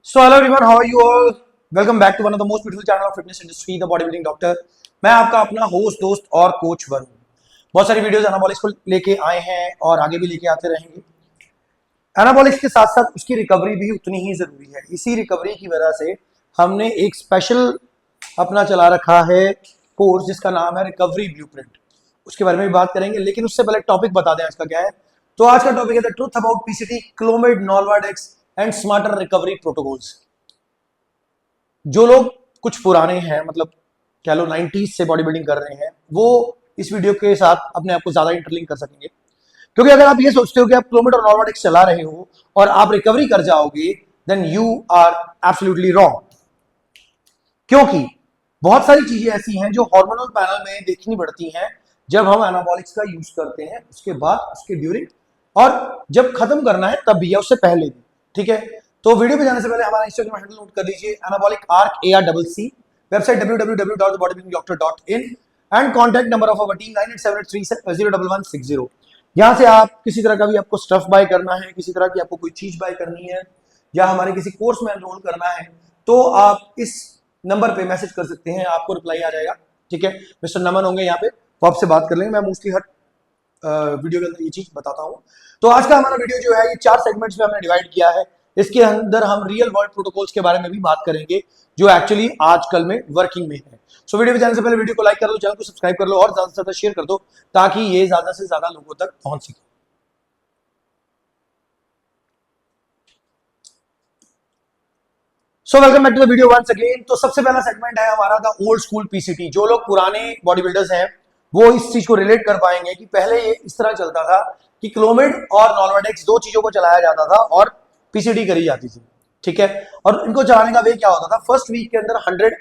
So hello everyone, how are you all? Welcome back to one of the most beautiful channel of fitness industry, the bodybuilding doctor. मैं आपका अपना host दोस्त और coach Varun. बहुत सारी videos anabolics को लेके आए हैं और आगे भी लेके आते रहेंगे। एनाबॉलिक्स के साथ साथ उसकी रिकवरी भी उतनी ही जरूरी है। इसी रिकवरी की वजह से हमने एक स्पेशल अपना चला रखा है कोर्स जिसका नाम है रिकवरी ब्लूप्रिंट। उसके बारे में भी बात करेंगे, लेकिन उससे पहले टॉपिक बता दें आज का क्या है। तो आज का टॉपिक है the truth about PCT, Clomid, Nolvadex and smarter recovery protocols. जो लोग कुछ पुराने हैं, मतलब कह लो 90s से बॉडी बिल्डिंग कर रहे हैं, वो इस वीडियो के साथ अपने आप को ज्यादा इंटरलिंक कर सकेंगे। क्योंकि अगर आप ये सोचते हो कि आप क्लोमिड और नॉर्वाडेक्स चला रहे हो और आप रिकवरी कर जाओगे, then you are absolutely wrong. क्योंकि बहुत सारी चीजें ऐसी हैं जो हार्मोनल पैनल में देखनी पड़ती हैं जब हम एनाबॉलिक्स का यूज करते हैं, उसके बाद, उसके ड्यूरिंग, और जब खत्म करना है तब भी या उससे पहले भी। ठीक है, तो वीडियो पे जाने से पहले हमारा इंस्टाग्राम हैंडल नोट कर लीजिए, anabolic arc ARCC, website www.bodybuildingdoctor.in and contact number of our team 9878301160। यहां से आप किसी तरह का भी आपको स्टफ बाय करना है, किसी तरह की आपको कोई चीज बाय करनी है या हमारे किसी कोर्स में एनरोल करना है, तो आप इस नंबर पे मैसेज कर सकते हैं, आपको रिप्लाई आ जाएगा। ठीक है, मिस्टर नमन होंगे यहाँ पे, वो आपसे बात कर लेंगे। मैं मोस्टली हर वीडियो के अंदर ये चीज बताता हूँ। तो आज का हमारा वीडियो जो है ये 4 सेगमेंट्स में हमने डिवाइड किया है। इसके अंदर हम रियल वर्ल्ड प्रोटोकॉल्स के बारे में भी बात करेंगे जो एक्चुअली आजकल में वर्किंग में है। सो वीडियो पे जाने से पहले वीडियो को लाइक कर लो, चैनल को सब्सक्राइब कर लो और ज्यादा से ज्यादा शेयर कर दो ताकि ये ज्यादा से ज्यादा लोगों तक पहुंच सके। So welcome back to the video once again. तो सबसे पहला सेगमेंट है हमारा द ओल्ड स्कूल पीसीटी। जो लोग पुराने बॉडी बिल्डर्स हैं वो इस चीज को रिलेट कर पाएंगे कि पहले ये इस तरह चलता था कि क्लोमिड और नॉर्वाडेक्स दो चीजों को चलाया जाता था और पीसीटी करी जाती थी। ठीक है, और इनको चलाने का वे क्या होता था, फर्स्ट वीक के अंदर 100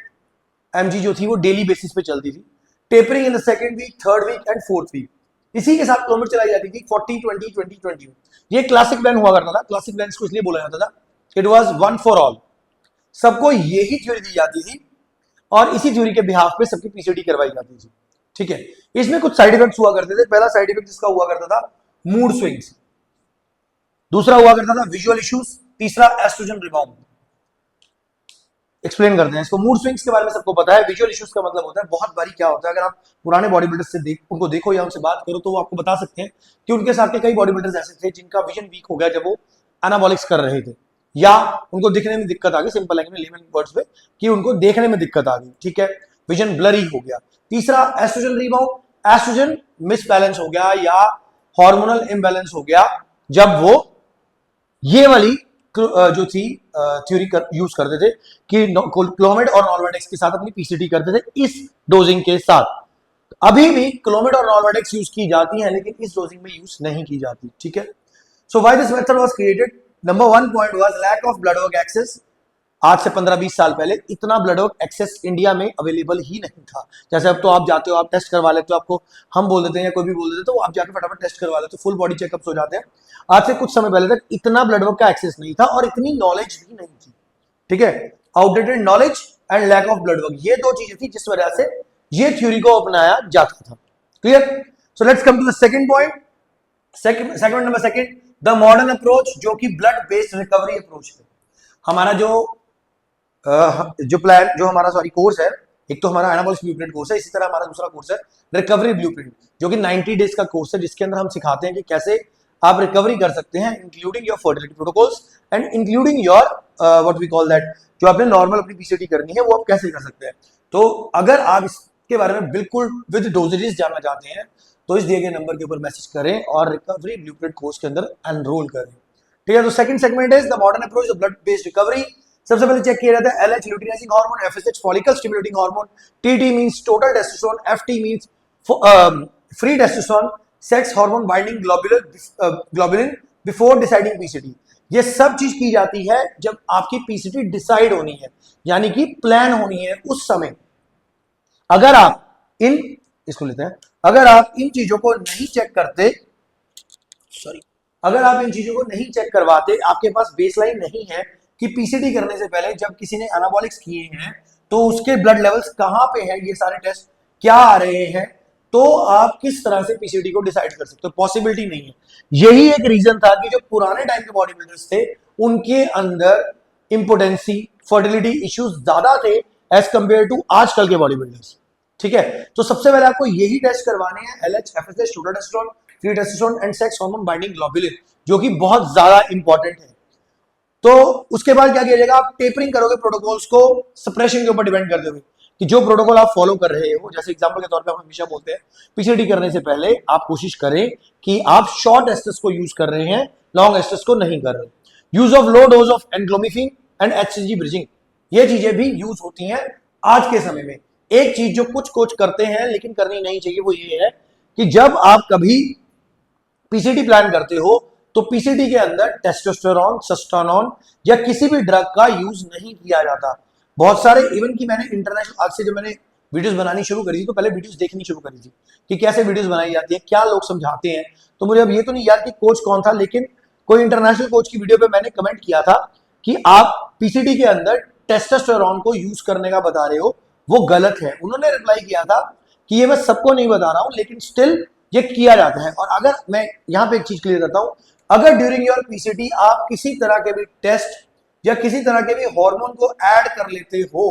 mg जो थी वो डेली बेसिस पे चलती थी, tapering in the second week, third week and fourth week. इसी के साथ क्लोमिड चलाई जाती थी 40 20 20 20। ये क्लासिक प्लान हुआ करता था। क्लासिक प्लान को इसलिए बोला जाता था, it was one for all, सबको यही थ्योरी दी जाती थी और इसी थ्योरी के बिहाफ पे सबकी पीसीटी करवाई जाती थी। ठीक है, इसमें कुछ साइड इफेक्ट्स हुआ करते थे। पहला साइड इफेक्ट जिसका हुआ करता था मूड स्विंग्स, दूसरा हुआ करता था विजुअल इश्यूज, तीसरा एस्ट्रोजन रिबाउंड। एक्सप्लेन करते हैं इसको। मूड स्विंग्स के बारे में सबको पता है। विजुअल इश्यूज का मतलब होता है, बहुत बारी क्या होता है, अगर आप पुराने बॉडी बिल्डर्स से उनको देखो या उनसे बात करो तो वो आपको बता सकते हैं कि उनके साथ के कई बॉडी बिल्डर्स ऐसे थे जिनका विजन वीक हो गया जब वो एनाबॉलिक्स कर रहे थे, या उनको दिखने में दिक्कत आ गई, सिंपल लैंग्वेज लेमन वर्ड्स में, कि उनको देखने में दिक्कत आ गई। ठीक है, विजन ब्लरी हो गया। तीसरा एस्ट्रोजन रिबाउंड, एस्ट्रोजन मिसबैलेंस हो गया या हार्मोनल इम्बैलेंस हो गया जब वो ये वाली जो थी थ्योरी यूज करते थे कि क्लोमिड और नॉर्वाडेक्स के साथ अपनी पीसीटी करते थे इस डोजिंग के साथ। अभी भी क्लोमिड और नॉर्वाडेक्स यूज की जाती है लेकिन इस डोजिंग में यूज नहीं की जाती। ठीक है, so why this method was created, number 1 point was lack of blood work access. आज से 15-20 साल पहले इतना ब्लड वर्क एक्सेस इंडिया में अवेलेबल ही नहीं था। जैसे अब तो आप जाते हो, आप टेस्ट करवा लेते हो, आपको हम बोल देते हैं या कोई भी बोल देते तो आप जाके फटाफट टेस्ट करवा लेते हो, फुल बॉडी चेकअप्स हो जाते हैं। आज से कुछ समय पहले तक इतना ब्लड वर्क का एक्सेस नहीं था और इतनी नॉलेज भी नहीं थी। ठीक है, outdated knowledge and lack of blood work, ये दो चीजें थी जिस वजह से ये थ्योरी को अपनाया जाता था। Clear? So let's come to the second point, segment number second, the modern approach, जो कि ब्लड बेस्ड रिकवरी अप्रोच है। हमारा जो हमारा कोर्स है, एक तो हमारा एनाबॉलिक्स ब्लूप्रिंट कोर्स है, इसी तरह हमारा दूसरा कोर्स है रिकवरी ब्लूप्रिंट, जो कि 90 डेज का कोर्स है, जिसके अंदर हम सिखाते हैं कि कैसे आप रिकवरी कर सकते हैं, including your fertility protocols and including your what we call that, जो आपने नॉर्मल अपनी पीसीटी करनी है वो आप कैसे कर सकते हैं। तो अगर आप इसके बारे में बिल्कुल विद डोजेजेस जानना चाहते हैं तो इस दिए गए नंबर के ऊपर मैसेज करें और रिकवरी ब्लूप्रिंट कोर्स के अंदर एनरोल करें। ठीक है, तो second segment is the modern approach, blood based recovery. सबसे पहले चेक किया जाता है LH luteinizing hormone, FSH follicle stimulating hormone, TT means total testosterone, FT means free testosterone, sex hormone binding globulin before deciding PCT. ये सब चीज की जाती है जब आपकी पीसीटी डिसाइड होनी है, यानी कि प्लान होनी है उस समय। अगर आप इसको लेते हैं, अगर आप इन चीजों को नहीं चेक करते, अगर आप इन चीजों को नहीं चेक करवाते, आपके पास बेसलाइन नहीं है कि पीसीटी करने से पहले जब किसी ने एनाबॉलिक्स किए हैं तो उसके ब्लड लेवल्स कहां पे हैं, ये सारे टेस्ट क्या आ रहे हैं, तो आप किस तरह से पीसीटी को डिसाइड कर सकते हो, पॉसिबिलिटी नहीं है। यही एक रीजन था कि जो पुराने टाइम के बॉडी बिल्डर्स थे उनके अंदर इंपोटेंसी, फर्टिलिटी इश्यूज ज्यादा थे एज कंपेयर टू आजकल के बॉडी बिल्डर्स। ठीक है, तो सबसे पहले आपको यही टेस्ट करवाने हैं, LH, FSH, total testosterone, free testosterone and sex hormone binding globulin, जो कि बहुत ज्यादा इंपॉर्टेंट है। तो उसके बाद क्या किया जाएगा, आप टेपरिंग करोगे प्रोटोकॉल्स को सप्रेशन के ऊपर डिपेंड करते हुए कि जो प्रोटोकॉल आप फॉलो कर रहे हो, जैसे एग्जांपल के तौर पे हम हमेशा बोलते हैं पीसीटी करने से पहले आप कोशिश करें कि आप शॉर्ट एस्टेस को यूज कर रहे हैं, लॉन्ग एस्टेस को नहीं कर रहे। Use of low dose of enclomiphene and HCG bridging, ये चीजें भी यूज होती हैं आज के समय में। एक चीज जो कुछ कोच करते हैं लेकिन करनी नहीं चाहिए वो ये है कि जब आप कभी पीसीटी प्लान करते हो तो पीसीटी के अंदर टेस्टोस्टेरोन, सस्टानॉन या किसी भी ड्रग का यूज नहीं किया जाता। बहुत सारे इवन कि मैंने इंटरनेशनल, आज से जब मैंने वीडियोस बनानी शुरू करी थी तो पहले वीडियोस देखनी शुरू करी थी कि कैसे वीडियोस बनाई जाती है, क्या लोग समझाते हैं। तो मुझे अब ये तो नहीं याद कि कोच कौन था, लेकिन कोई इंटरनेशनल कोच की वीडियो पे मैंने कमेंट किया था कि आप पीसीटी के अंदर टेस्टोस्टेरोन को यूज करने का बता रहे हो, वो गलत है। उन्होंने रिप्लाई किया था कि ये मैं सबको नहीं बता रहा हूं लेकिन स्टिल ये किया जाता है। और अगर मैं यहाँ पे एक चीज क्लियर करता हूं, अगर ड्यूरिंग योर पीसीटी आप किसी तरह के भी टेस्ट या किसी तरह के भी हार्मोन को ऐड कर लेते हो,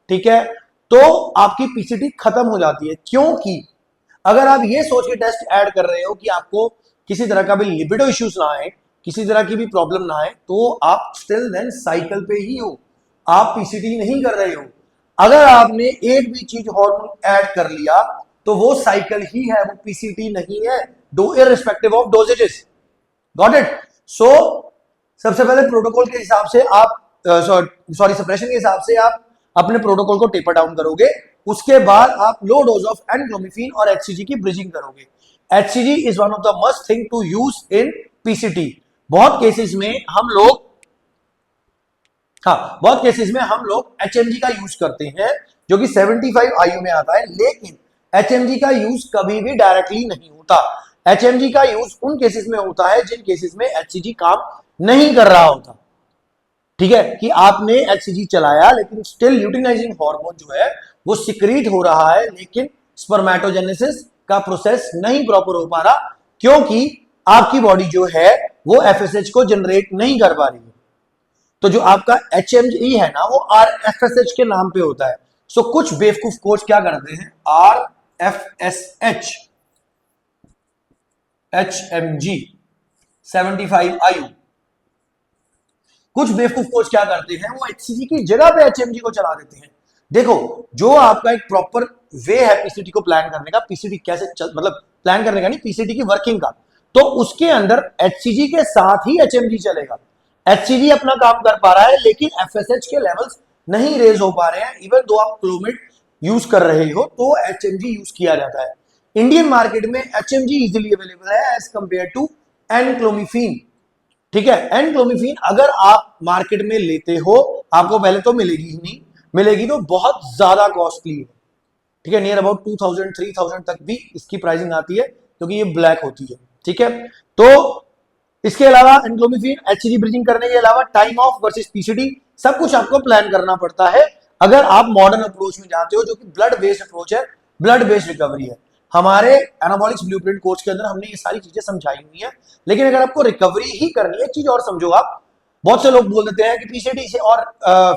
ठीक है, तो आपकी पीसीटी खत्म हो जाती है। क्योंकि अगर आप ये सोच के टेस्ट ऐड कर रहे हो कि आपको किसी तरह का भी लिबिडो इश्यूज ना आए, किसी तरह की भी प्रॉब्लम ना आए, तो आप स्टिल देन साइकिल पे ही हो, आप पीसीटी नहीं कर रहे हो। अगर आपने एक भी चीज हार्मोन ऐड कर लिया तो वो साइकिल ही है, वो पीसीटी नहीं है, though irrespective of dosages. Got it? So सबसे पहले प्रोटोकॉल के हिसाब से आप सप्रेशन के हिसाब से आप अपने प्रोटोकॉल को टेपर डाउन करोगे। उसके बाद आप लो डोज ऑफ एनक्लोमिफेन और एचसीजी की ब्रिजिंग करोगे। HCG is one of the must thing to use in PCT. बहुत केसेस में हम लोग एचएमजी का यूज करते हैं जो कि 75 आयु में आता है, लेकिन एचएमजी का यूज कभी भी डायरेक्टली नहीं होता। एचएमजी का यूज उन केसेस में होता है जिन केसेस में एचसीजी काम नहीं कर रहा होता। ठीक है, कि आपने एचसीजी चलाया लेकिन स्टिल ल्यूटिनाइजिंग हार्मोन जो है वो सिक्रीट हो रहा है, लेकिन स्पर्मेटोजेनेसिस का प्रोसेस नहीं प्रॉपर हो पा रहा क्योंकि आपकी बॉडी जो है वो एफएसएच को जनरेट नहीं कर पा रही है। तो जो आपका एचएमजी है ना वो आरएफएसएच के नाम पे होता है। सो कुछ बेवकूफ कोच क्या करते हैं, आरएफएसएच, एचएमजी 75 आयु, कुछ बेवकूफ कोच क्या करते हैं, वो एचसीजी की जगह पे एचएमजी को चला देते हैं। देखो, जो आपका एक प्रॉपर वे है पीसीटी को प्लान करने का, पीसीटी कैसे मतलब प्लान करने का नहीं, पीसीटी की वर्किंग का, तो उसके अंदर एचसीजी के साथ ही एचएमजी चलेगा। एचसीजी अपना काम कर पा रहा है लेकिन एफएसएच के लेवल्स नहीं रेज हो पा रहे हैं। इवन दो आप क्लोमिड यूज कर रहे हो तो एचएमजी यूज किया जाता है। इंडियन मार्केट में एचएमजी इजीली अवेलेबल है एज कंपेयर टू एनक्लोमिफेन। ठीक है, एनक्लोमिफेन अगर आप मार्केट में लेते हो आपको पहले तो मिलेगी ही नहीं, मिलेगी तो बहुत ज्यादा कॉस्टली है। ठीक है, नियर अबाउट 2000 3000 तक भी इसकी प्राइसिंग आती है क्योंकि ये ब्लैक होती है। ठीक है, तो इसके अलावा एनक्लोमिफेन एचसीजी ब्रिजिंग करने के अलावा टाइम ऑफ वर्सेस पीसीटी सब कुछ आपको प्लान करना पड़ता है अगर आप मॉडर्न अप्रोच में जाते हो, जो कि ब्लड बेस्ड अप्रोच है, ब्लड बेस्ड रिकवरी है। हमारे एनाबॉलिक्स ब्लूप्रिंट कोर्स के अंदर हमने ये सारी चीजें समझाई हुई है, लेकिन अगर आपको रिकवरी ही करनी है, एक चीज और समझो आप, बहुत से लोग बोल देते हैं कि पीसीटी से और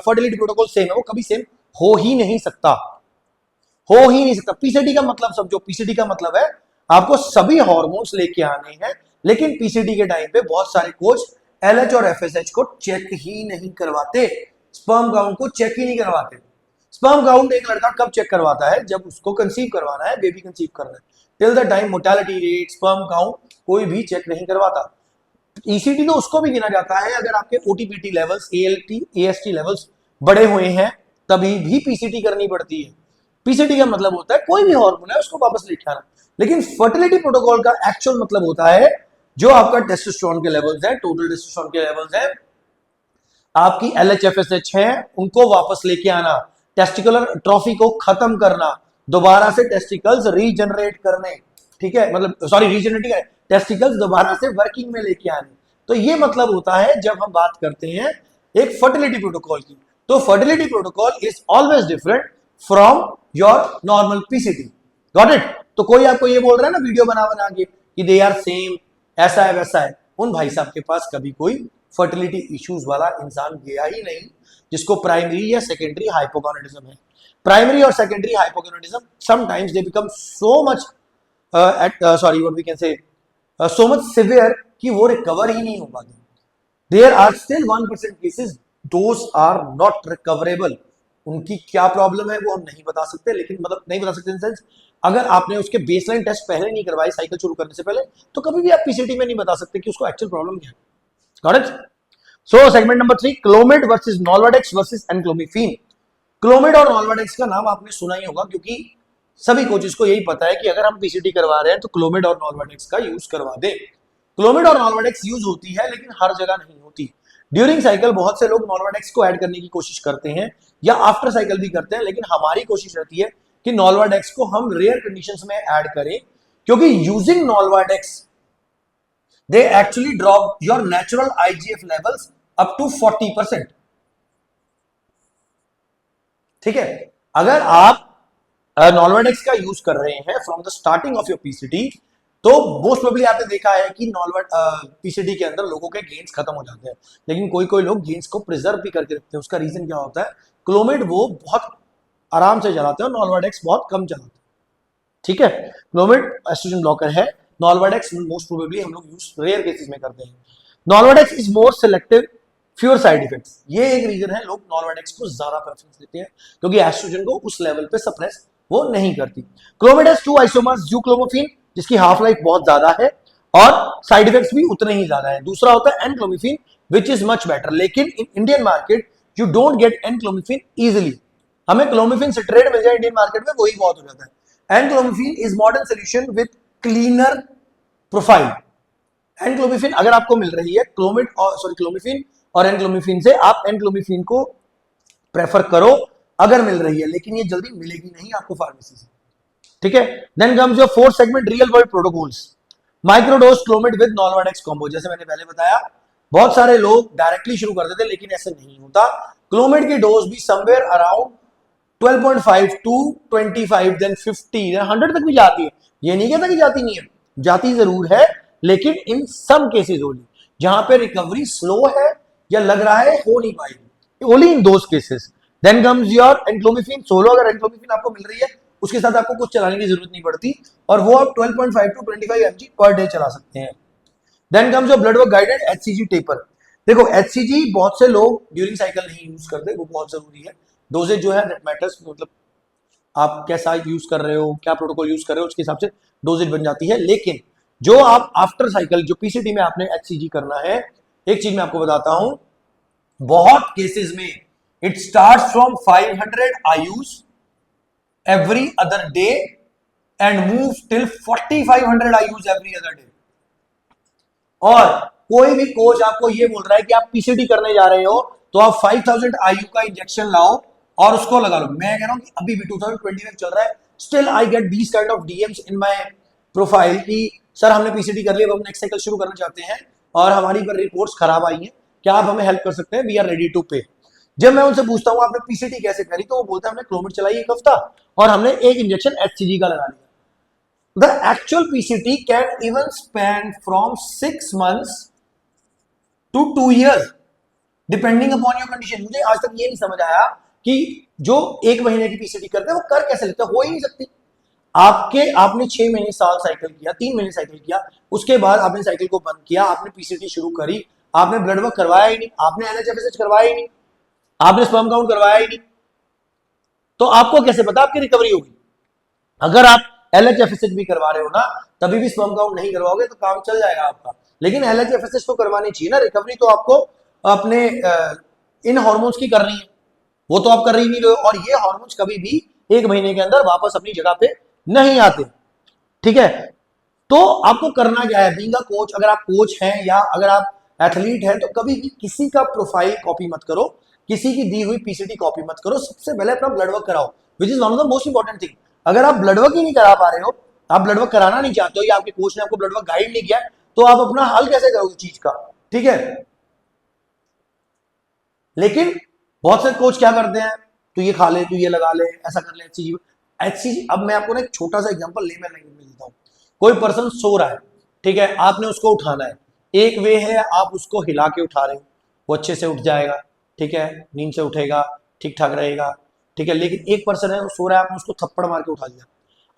फर्टिलिटी प्रोटोकॉल सेम है, वो कभी सेम हो ही नहीं सकता, हो ही नहीं सकता। पीसीटी का मतलब समझो, पीसीटी का मतलब है आपको सभी हार्मोन्स लेके आने हैं, लेकिन पीसीटी के टाइम पे बहुत सारे कोच एलएच और एफएसएच को चेक ही नहीं करवाते, स्पर्म काउंट को चेक ही नहीं करवाते। स्पर्म काउंट एक लड़का कब चेक करवाता है, जब उसको कंसीव करवाना है, बेबी कंसीव करना है। Till the time mortality rate, sperm count कोई भी चेक नहीं करवाता। ईसीटी तो उसको भी गिना जाता है अगर आपके ओटीपीटी लेवल्स, एएलटी, एएसटी लेवल्स बड़े हुए हैं, तभी भी पीसीटी करनी पड़ती है। पीसीटी का मतलब होता है कोई भी हार्मोन है उसको वापस लेके आना, लेकिन फर्टिलिटी प्रोटोकॉल का एक्चुअल मतलब होता है जो आपका टेस्टोस्टेरोन के लेवल्स है, टोटल टेस्टोस्टेरोन के लेवल्स है, आपकी एलएचएफएसएच है, उनको वापस लेके आना, टेस्टिकुलर ट्रॉफी को खत्म करना, दोबारा से टेस्टिकल्स रीजनरेट करने। ठीक है, मतलब सॉरी रीजनरेटिंग है, टेस्टिकल्स दोबारा से वर्किंग में लेके आने। तो ये मतलब होता है जब हम बात करते हैं एक फर्टिलिटी प्रोटोकॉल की, तो fertility protocol is always different from your normal PCT. Got it? तो कोई आपको ये बोल रहा है ना वीडियो बना बना के कि दे आर सेम, ऐसा है वैसा है, उन भाई साहब के पास कभी कोई फर्टिलिटी इश्यूज वाला इंसान गया ही नहीं जिसको प्राइमरी या सेकेंडरी हाइपोगोनाडिज्म है। प्राइमरी और secondary hypogonadism sometimes they become so much sorry what we can say so much severe कि वो रिकवर ही नहीं हो पाते। There are still 1% cases those are not recoverable. उनकी क्या प्रॉब्लम है वो हम नहीं बता सकते, लेकिन मतलब नहीं बता सकते इन सेंस अगर आपने उसके बेसलाइन टेस्ट पहले नहीं करवाई साइकिल शुरू करने से पहले तो कभी भी आप पीसीटी में नहीं बता सकते कि उसको एक्चुअल प्रॉब्लम क्या है। Got it? So segment number 3, Clomid versus Nolvadex versus enclomiphene. Clomid और नॉल्वाडेक्स का नाम आपने सुना ही होगा क्योंकि सभी कोचेस को यही पता है कि अगर हम पीसीटी करवा रहे हैं तो क्लोमिड और नॉल्वाडेक्स का यूज करवा दे। क्लोमिड और नॉल्वाडेक्स यूज होती है लेकिन हर जगह नहीं होती। ड्यूरिंग साइकिल बहुत से लोग नॉल्वाडेक्स को ऐड करने की कोशिश करते हैं या आफ्टर साइकिल भी करते हैं, लेकिन हमारी कोशिश रहती है कि नॉल्वाडेक्स को हम रेयर कंडीशंस में ऐड करें क्योंकि using Nolvadex they actually drop your natural IGF levels up to 40%। ठीक है, अगर आप नॉल्वाडेक्स का यूज कर रहे हैं from the starting of your PCT तो मोस्ट प्रोबेबली आपने देखा है कि पीसीटी के अंदर लोगों के गेन्स खत्म हो जाते हैं, लेकिन कोई कोई लोग गेन्स को प्रिजर्व भी करके रखते हैं। उसका रीजन क्या होता है? क्लोमिड वो बहुत आराम से चलाते हैं और नॉल्वाडेक्स बहुत कम चलाते हैं। ठीक है, क्लोमिड एस्ट्रोजन ब्लॉकर है, नॉल्वाडेक्स मोस्ट प्रोबेबली हम लोग यूज रेयर केसेस में करते हैं। Nolvadex is more selective, fewer side effects. ये एक रीजन है लोग नॉल्वाडेक्स को ज्यादा प्रेफरेंस देते हैं क्योंकि एस्ट्रोजन को उस लेवल पे सप्रेस वो नहीं करती। क्लोमिड हैज 2 आइसोमर्स, यूक्लोमिफेन जिसकी हाफ लाइफ बहुत ज्यादा है और साइड इफेक्ट्स भी उतने ही ज्यादा है। दूसरा होता है enclomiphene which is much better, लेकिन in Indian market you don't get enclomiphene easily. हमें क्लोमिफेन सिट्रेट मिल जाए इंडियन मार्केट में वही बहुत हो जाता है। Enclomiphene is modern solution with cleaner profile. Enclomiphene अगर आपको मिल रही है क्लोमिफेन और एनक्लोमिफेन से आप एनक्लोमिफेन को प्रेफर करो अगर मिल रही है, लेकिन ये जल्दी मिलेगी नहीं आपको फार्मेसी से। ठीक है, then comes your fourth segment, real world protocols. Microdose Clomid with Nolvadex combo. जैसे मैंने पहले बताया बहुत सारे लोग डायरेक्टली शुरू कर देते, लेकिन ऐसे नहीं होता। क्लोमिड की डोज भी somewhere around 12.5 to 25 then 50 then 100 तक भी जाती है। ये नहीं कहता कि जाती नहीं है, जाती जरूर है, लेकिन इन सम केसेस ओनली जहां पे रिकवरी स्लो है या लग रहा है हो नहीं पाएगी, only in those cases. Then comes your enclomiphene solo. अगर एनक्लोमिफेन आपको मिल रही है उसके साथ आपको कुछ चलाने की जरूरत नहीं पड़ती और वो आप 12.5 टू 25 mg पर डे चला सकते हैं। Then comes your blood work guided HCG taper. देखो एचसीजी बहुत से लोग ड्यूरिंग साइकिल नहीं यूज करते, वो बहुत जरूरी है। डोजेज जो है दैट मैटर्स, मतलब आप कैसा यूज कर रहे हो, क्या प्रोटोकॉल यूज कर रहे हो, उसके हिसाब से डोजेज बन जाती है। लेकिन जो आप आफ्टर साइकिल जो पीसीटी में आपने एचसीजी करना है, एक चीज मैं आपको बताता हूं, बहुत केसेस में it starts from 500 IUs every other day and moves till 4500 IUs every other day। और कोई भी कोच आपको ये बोल रहा है कि आप पीसीटी करने जा रहे हो तो आप 5000 IU का इंजेक्शन लाओ और उसको लगा लो। मैं कह रहा हूं कि अभी भी 2025 चल रहा है, still I get these kind of DMs in my profile कि सर हमने पीसीटी कर लिया, अब हम नेक्स्ट साइकिल शुरू करना चाहते हैं और हमारी पर रिपोर्ट्स खराब आई हैं, क्या आप हमें हेल्प कर सकते हैं? वी आर रेडी टू पे। जब मैं उनसे पूछता हूं आपने पीसीटी कैसे करी, तो वो बोलते हैं हमने क्लोमिड चलाई एक हफ्ता और हमने एक इंजेक्शन एचसीजी का लगा लिया। The actual PCT can even span from 6 months to 2 years depending upon your condition. मुझे आज तक ये नहीं समझ आया कि जो 1 महीने की पीसीटी करते हैं वो कर कैसे लेते हैं, हो ही नहीं सकती। आपने 6 महीने साल साइकिल किया, 3 महीने साइकिल किया, उसके बाद आपने साइकिल को बंद किया, आपने पीसीटी शुरू करी, आपने ब्लड वर्क करवाया ही नहीं, आपने एलएचएफएसएच करवाया ही नहीं, आपने स्पर्म काउंट करवाया ही नहीं, तो आपको कैसे पता आपकी रिकवरी होगी? अगर आप एलएचएफएसएच भी करवा रहे हो ना, तभी भी स्पर्म काउंट नहीं करवाओगे तो काम चल जाएगा आपका। लेकिन एलएचएफएसएच तो करवानी चाहिए ना, रिकवरी तो आपको अपने इन हार्मोन्स की करनी है, वो तो आप कर ही नहीं रहे हो। और ये हार्मोन्स कभी भी 1 महीने के अंदर वापस अपनी जगह पे नहीं आते। ठीक है, तो आपको करना क्या है? बीइंग अ कोच, अगर आप कोच हैं या अगर आप एथलीट हैं तो कभी भी किसी का प्रोफाइल कॉपी मत करो, किसी की दी हुई पीसीटी कॉपी मत करो। सबसे पहले अपना ब्लड वर्क कराओ, which is one of the most important thing. अगर आप ब्लड वर्क ही नहीं करा पा रहे हो, आप ब्लड वर्क कराना नहीं चाहते हो या आपके कोच ने आपको ब्लड वर्क गाइड नहीं किया, तो आप अपना हल कैसे करोगे चीज का? ठीक है, लेकिन बहुत से कोच क्या करते हैं, तू ये खा ले, तू ये लगा ले, ऐसा कर ले, एचसीजी। अब मैं आपको ना एक छोटा सा एग्जांपल लेमैन लैंग्वेज में देता हूं। कोई पर्सन सो रहा है, ठीक है, आपने उसको उठाना है, एक वे है आप उसको हिला के उठा रहे हो, वो अच्छे से उठ जाएगा, ठीक है, नींद से उठेगा, ठीक ठाक रहेगा, ठीक है। लेकिन एक पर्सन है वो सो रहा है, आपने उसको थप्पड़ मार के उठा दिया,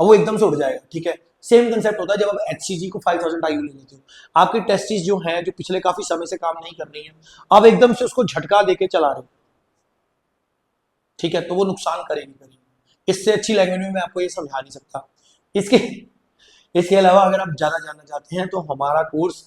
अब वो एकदम से उठ जाएगा, ठीक है। सेम कंसेप्ट होता है जब आप HCG को 5000 IU ले लेते हो, आपकी टेस्टिस जो है जो पिछले काफी समय से काम नहीं कर रही है, आप एकदम से उसको झटका देके चला रहे हो, ठीक है, तो वो नुकसान करेगी करेगी। इससे अच्छी लैंग्वेज में मैं आपको ये समझा नहीं सकता। इसके इसके अलावा अगर आप ज़्यादा जानना चाहते हैं तो हमारा कोर्स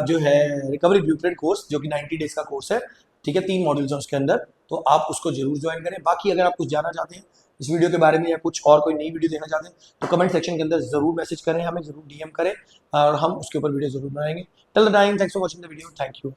जो है रिकवरी ब्लूप्रिंट कोर्स, जो कि 90 डेज का कोर्स है, ठीक है, 3 मॉड्यूल्स हैं उसके अंदर, तो आप उसको जरूर ज्वाइन करें। बाकी अगर आप कुछ जानना चाहते हैं इस वीडियो के बारे में या कुछ और कोई नई वीडियो देखना चाहते हैं तो कमेंट सेक्शन के अंदर जरूर मैसेज करें, हमें जरूर DM करें और हम उसके ऊपर वीडियो जरूर बनाएंगे। Till the time, thanks for watching the video, thank you.